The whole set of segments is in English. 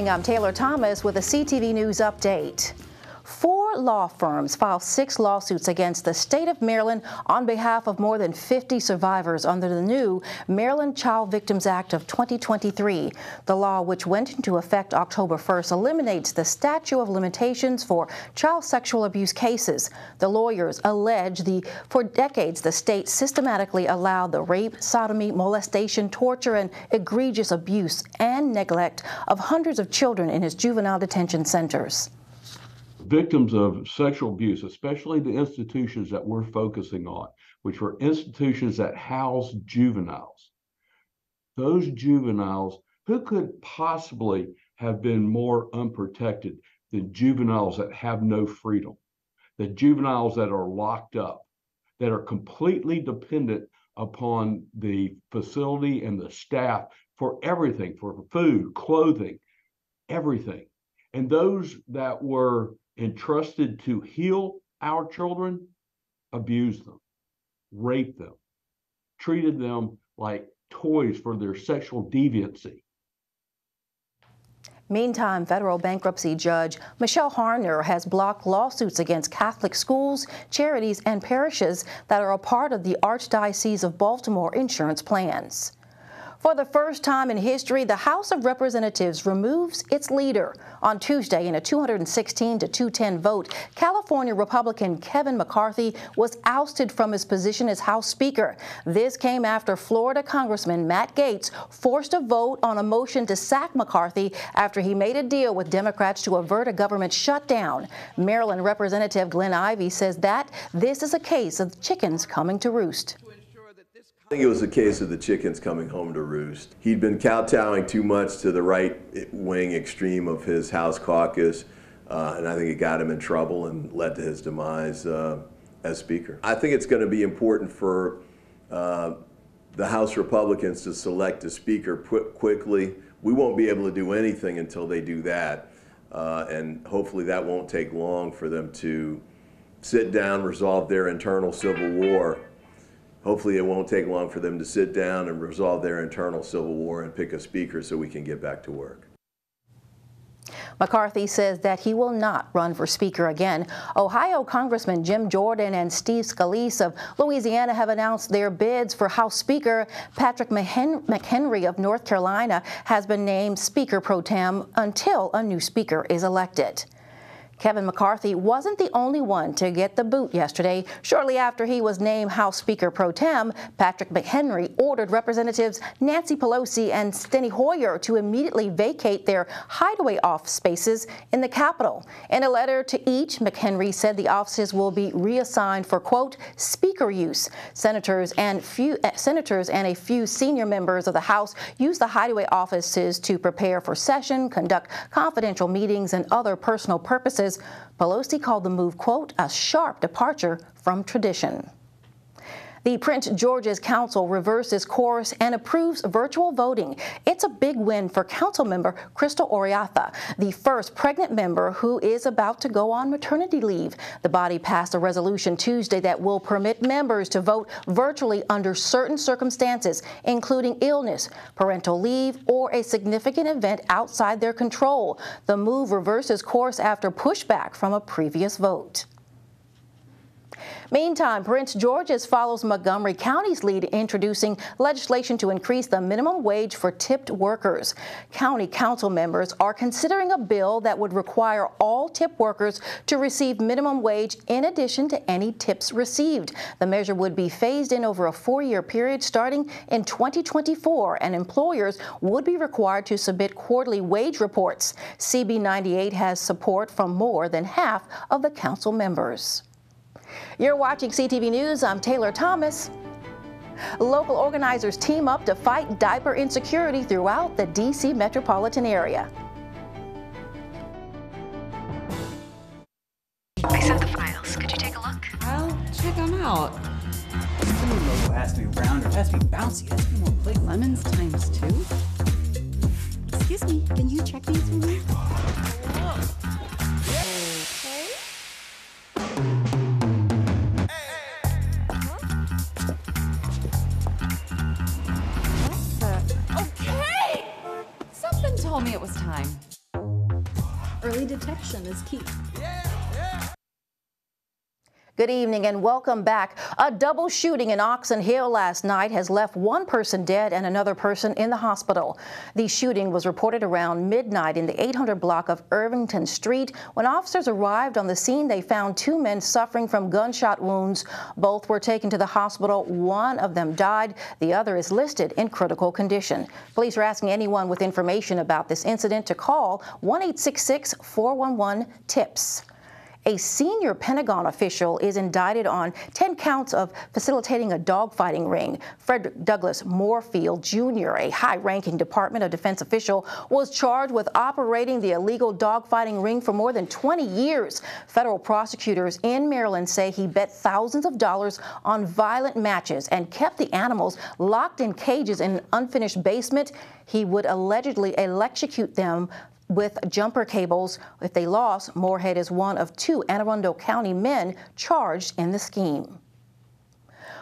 morning, I'm Taylor Thomas with a CTV News update. 4 law firms filed 6 lawsuits against the state of Maryland on behalf of more than 50 survivors under the new Maryland Child Victims Act of 2023. The law, which went into effect October 1st, eliminates the statute of limitations for child sexual abuse cases. The lawyers allege for decades the state systematically allowed the rape, sodomy, molestation, torture, and egregious abuse and neglect of hundreds of children in its juvenile detention centers. Victims of sexual abuse, especially the institutions that we're focusing on, which were institutions that house juveniles. Those juveniles, who could possibly have been more unprotected than juveniles that have no freedom, the juveniles that are locked up, that are completely dependent upon the facility and the staff for everything, for food, clothing, everything. And those that were entrusted to heal our children, abused them, raped them, treated them like toys for their sexual deviancy. Meantime, federal bankruptcy judge Michelle Harner has blocked lawsuits against Catholic schools, charities, and parishes that are a part of the Archdiocese of Baltimore insurance plans. For the first time in history, the House of Representatives removes its leader. On Tuesday, in a 216 to 210 vote, California Republican Kevin McCarthy was ousted from his position as House Speaker. This came after Florida Congressman Matt Gaetz forced a vote on a motion to sack McCarthy after he made a deal with Democrats to avert a government shutdown. Maryland Representative Glenn Ivey says that this is a case of chickens coming to roost. I think it was a case of the chickens coming home to roost. He'd been kowtowing too much to the right-wing extreme of his House caucus, and I think it got him in trouble and led to his demise as Speaker. I think it's going to be important for the House Republicans to select a Speaker quickly. We won't be able to do anything until they do that, and hopefully that won't take long for them to sit down, resolve their internal civil war. Hopefully it won't take long for them to sit down and resolve their internal civil war and pick a speaker so we can get back to work. McCarthy says that he will not run for Speaker again. Ohio Congressman Jim Jordan and Steve Scalise of Louisiana have announced their bids for House Speaker. Patrick McHenry of North Carolina has been named Speaker pro tem until a new Speaker is elected. Kevin McCarthy wasn't the only one to get the boot yesterday. Shortly after he was named House Speaker pro tem, Patrick McHenry ordered Representatives Nancy Pelosi and Steny Hoyer to immediately vacate their hideaway office spaces in the Capitol. In a letter to each, McHenry said the offices will be reassigned for, quote, speaker use. Senators and a few senior members of the House use the hideaway offices to prepare for session, conduct confidential meetings, and other personal purposes. Pelosi called the move, quote, a sharp departure from tradition. The Prince George's Council reverses course and approves virtual voting. It's a big win for Council member Crystal Oriatha, the first pregnant member who is about to go on maternity leave. The body passed a resolution Tuesday that will permit members to vote virtually under certain circumstances, including illness, parental leave, or a significant event outside their control. The move reverses course after pushback from a previous vote. Meantime, Prince George's follows Montgomery County's lead in introducing legislation to increase the minimum wage for tipped workers. County council members are considering a bill that would require all tip workers to receive minimum wage in addition to any tips received. The measure would be phased in over a 4-year period starting in 2024, and employers would be required to submit quarterly wage reports. CB 98 has support from more than half of the council members. You're watching CTV News. I'm Taylor Thomas. Local organizers team up to fight diaper insecurity throughout the D.C. metropolitan area. I sent the files. Could you take a look? I'll check them out. The logo has to be round, it has to be bouncy, it has to be more plate. Lemons times 2? Excuse me, can you check these for me? Told me it was time. Early detection is key. Good evening and welcome back. A double shooting in Oxon Hill last night has left one person dead and another person in the hospital. The shooting was reported around midnight in the 800 block of Irvington Street. When officers arrived on the scene, they found two men suffering from gunshot wounds. Both were taken to the hospital. One of them died. The other is listed in critical condition. Police are asking anyone with information about this incident to call 1-866-411-TIPS. A senior Pentagon official is indicted on 10 counts of facilitating a dogfighting ring. Frederick Douglass Moorfield Jr., a high-ranking Department of Defense official, was charged with operating the illegal dogfighting ring for more than 20 years. Federal prosecutors in Maryland say he bet thousands of dollars on violent matches and kept the animals locked in cages in an unfinished basement. He would allegedly electrocute them with jumper cables. If they lost, Moorhead is one of two Anne Arundel County men charged in the scheme.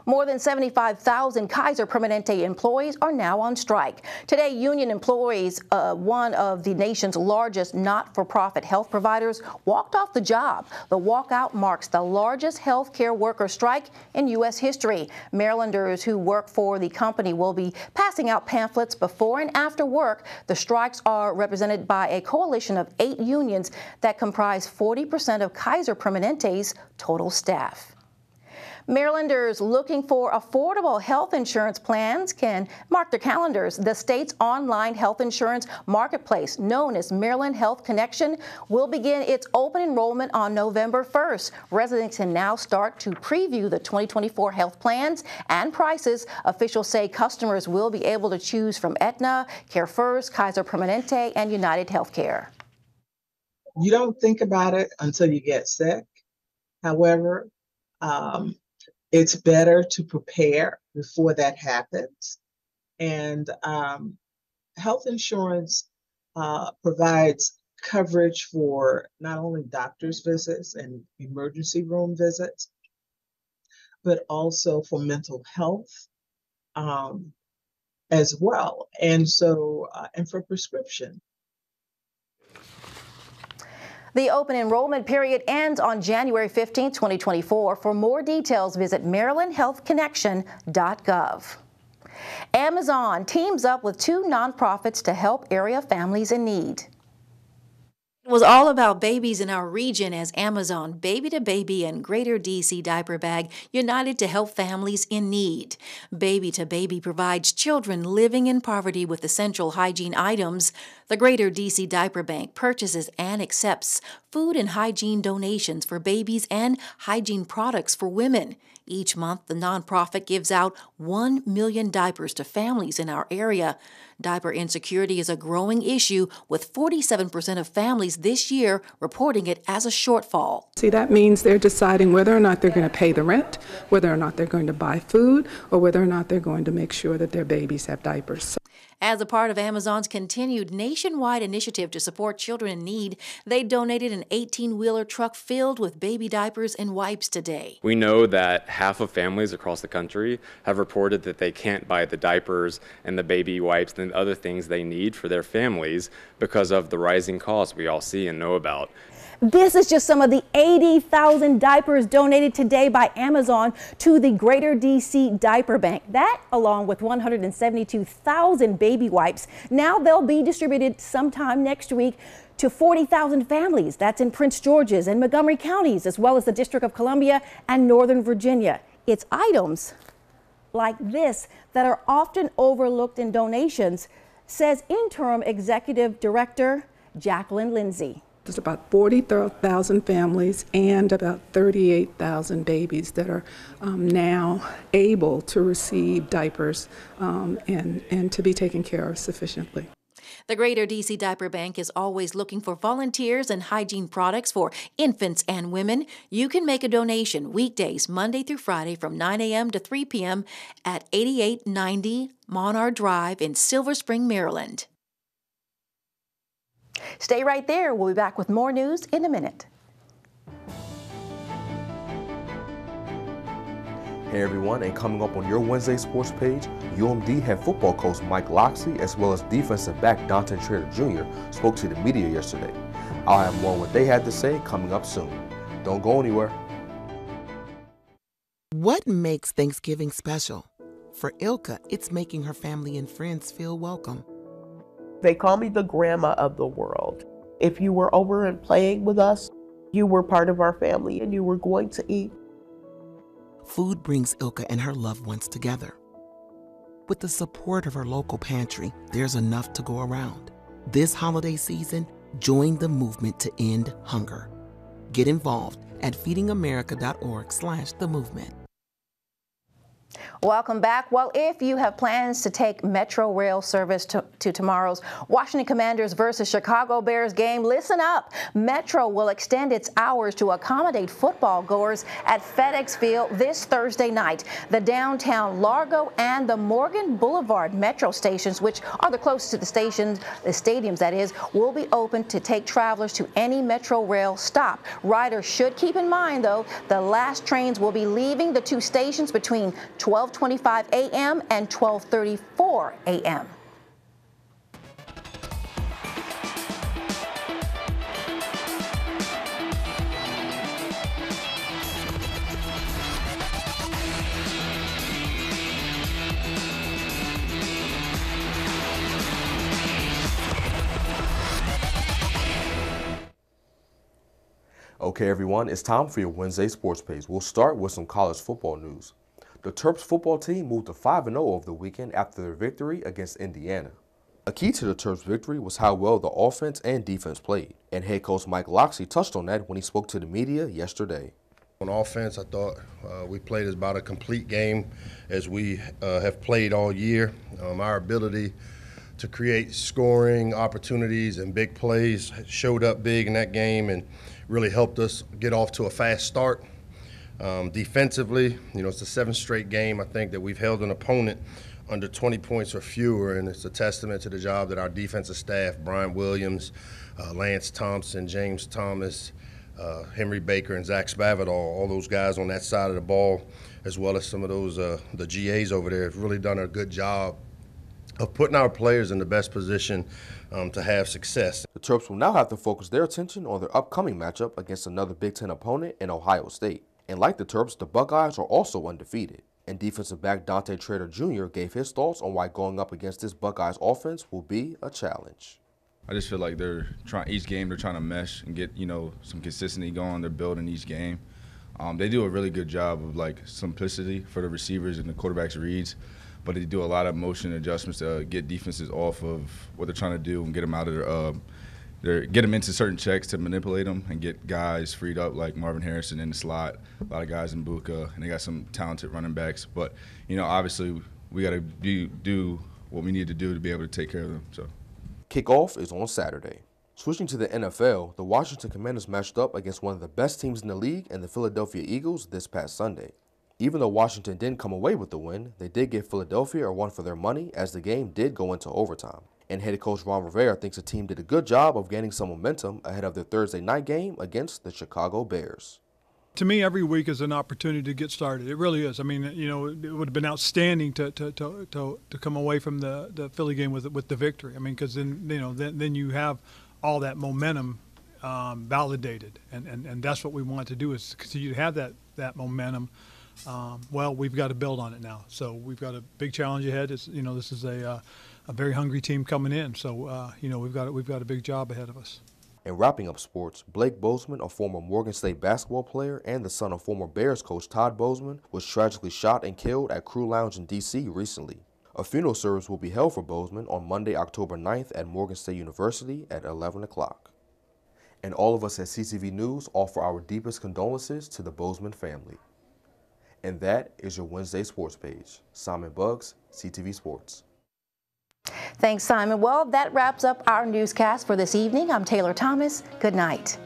More than 75,000 Kaiser Permanente employees are now on strike. Today, union employees, one of the nation's largest not-for-profit health providers, walked off the job. The walkout marks the largest health care worker strike in U.S. history. Marylanders who work for the company will be passing out pamphlets before and after work. The strikes are represented by a coalition of 8 unions that comprise 40% of Kaiser Permanente's total staff. Marylanders looking for affordable health insurance plans can mark their calendars. The state's online health insurance marketplace, known as Maryland Health Connection, will begin its open enrollment on November 1st. Residents can now start to preview the 2024 health plans and prices. Officials say customers will be able to choose from Aetna, CareFirst, Kaiser Permanente, and United Healthcare. You don't think about it until you get sick. However, it's better to prepare before that happens. And health insurance provides coverage for not only doctor's visits and emergency room visits, but also for mental health as well. And so, and for prescription. The open enrollment period ends on January 15, 2024. For more details, visit marylandhealthconnection.gov. Amazon teams up with 2 nonprofits to help area families in need. It was all about babies in our region as Amazon, Baby to Baby, and Greater DC Diaper Bag united to help families in need. Baby to Baby provides children living in poverty with essential hygiene items. The Greater DC Diaper Bank purchases and accepts food and hygiene donations for babies and hygiene products for women. Each month, the nonprofit gives out 1 million diapers to families in our area. Diaper insecurity is a growing issue, with 47% of families this year reporting it as a shortfall. See, that means they're deciding whether or not they're going to pay the rent, whether or not they're going to buy food, or whether or not they're going to make sure that their babies have diapers. As a part of Amazon's continued nationwide initiative to support children in need, they donated an 18-wheeler truck filled with baby diapers and wipes today. We know that half of families across the country have reported that they can't buy the diapers and the baby wipes and other things they need for their families because of the rising costs we all see and know about. This is just some of the 80,000 diapers donated today by Amazon to the Greater DC Diaper Bank. That, along with 172,000 baby wipes, now they'll be distributed sometime next week to 40,000 families. That's in Prince George's and Montgomery counties, as well as the District of Columbia and Northern Virginia. It's items like this that are often overlooked in donations, says Interim Executive Director Jacqueline Lindsay. There's about 40,000 families and about 38,000 babies that are now able to receive diapers and to be taken care of sufficiently. The Greater DC Diaper Bank is always looking for volunteers and hygiene products for infants and women. You can make a donation weekdays, Monday through Friday from 9 a.m. to 3 p.m. at 8890 Monard Drive in Silver Spring, Maryland. Stay right there. We'll be back with more news in a minute. Hey everyone, and coming up on your Wednesday sports page, UMD head football coach Mike Loxley as well as defensive back Dante Trader Jr. spoke to the media yesterday. I'll have more on what they had to say coming up soon. Don't go anywhere. What makes Thanksgiving special? For Ilka, it's making her family and friends feel welcome. They call me the grandma of the world. If you were over and playing with us, you were part of our family and you were going to eat. Food brings Ilka and her loved ones together. With the support of her local pantry, there's enough to go around. This holiday season, join the movement to end hunger. Get involved at feedingamerica.org/themovement. Welcome back. Well, if you have plans to take Metro Rail service to tomorrow's Washington Commanders versus Chicago Bears game, listen up. Metro will extend its hours to accommodate football goers at FedEx Field this Thursday night. The downtown Largo and the Morgan Boulevard Metro stations, which are the closest to the stadiums that is, will be open to take travelers to any Metro Rail stop. Riders should keep in mind, though, the last trains will be leaving the two stations between 12:25 a.m. and 12:34 a.m. Okay, everyone, it's time for your Wednesday sports page. We'll start with some college football news. The Terps football team moved to 5-0 over the weekend after their victory against Indiana. A key to the Terps' victory was how well the offense and defense played, and head coach Mike Loxley touched on that when he spoke to the media yesterday. On offense, I thought we played about a complete game as we have played all year. Our ability to create scoring opportunities and big plays showed up big in that game and really helped us get off to a fast start. Defensively, it's the seventh straight game, I think, that we've held an opponent under 20 points or fewer, and it's a testament to the job that our defensive staff, Brian Williams, Lance Thompson, James Thomas, Henry Baker, and Zach Spavital, all those guys on that side of the ball, as well as some of those, the GAs over there, have really done a good job of putting our players in the best position to have success. The Terps will now have to focus their attention on their upcoming matchup against another Big Ten opponent in Ohio State. And like the Terps, the Buckeyes are also undefeated. And defensive back Dante Trader Jr. gave his thoughts on why going up against this Buckeyes offense will be a challenge. I just feel like each game they're trying to mesh and get, some consistency going. They're building each game. They do a really good job of simplicity for the receivers and the quarterback's reads, but they do a lot of motion adjustments to get defenses off of what they're trying to do and get them out of get them into certain checks to manipulate them and get guys freed up like Marvin Harrison in the slot, a lot of guys in Buka, and they got some talented running backs. But, obviously we got to do what we need to do to be able to take care of them. So, kickoff is on Saturday. Switching to the NFL, the Washington Commanders matched up against one of the best teams in the league and the Philadelphia Eagles this past Sunday. Even though Washington didn't come away with the win, they did give Philadelphia a run for their money as the game did go into overtime. And head coach Ron Rivera thinks the team did a good job of gaining some momentum ahead of their Thursday night game against the Chicago Bears. To me, every week is an opportunity to get started. It really is. I mean, it would have been outstanding to come away from the Philly game with the victory. I mean, because then you have all that momentum validated, and that's what we want to do is continue to have that momentum. Well, we've got to build on it now. So we've got a big challenge ahead. This is a very hungry team coming in. So we've got a big job ahead of us. And wrapping up sports, Blake Bozeman, a former Morgan State basketball player and the son of former Bears coach Todd Bozeman, was tragically shot and killed at Crew Lounge in D.C. recently. A funeral service will be held for Bozeman on Monday, October 9th at Morgan State University at 11 o'clock. And all of us at CTV News offer our deepest condolences to the Bozeman family. And that is your Wednesday sports page. Simon Buggs, CTV Sports. Thanks, Simon. Well, that wraps up our newscast for this evening. I'm Taylor Thomas. Good night.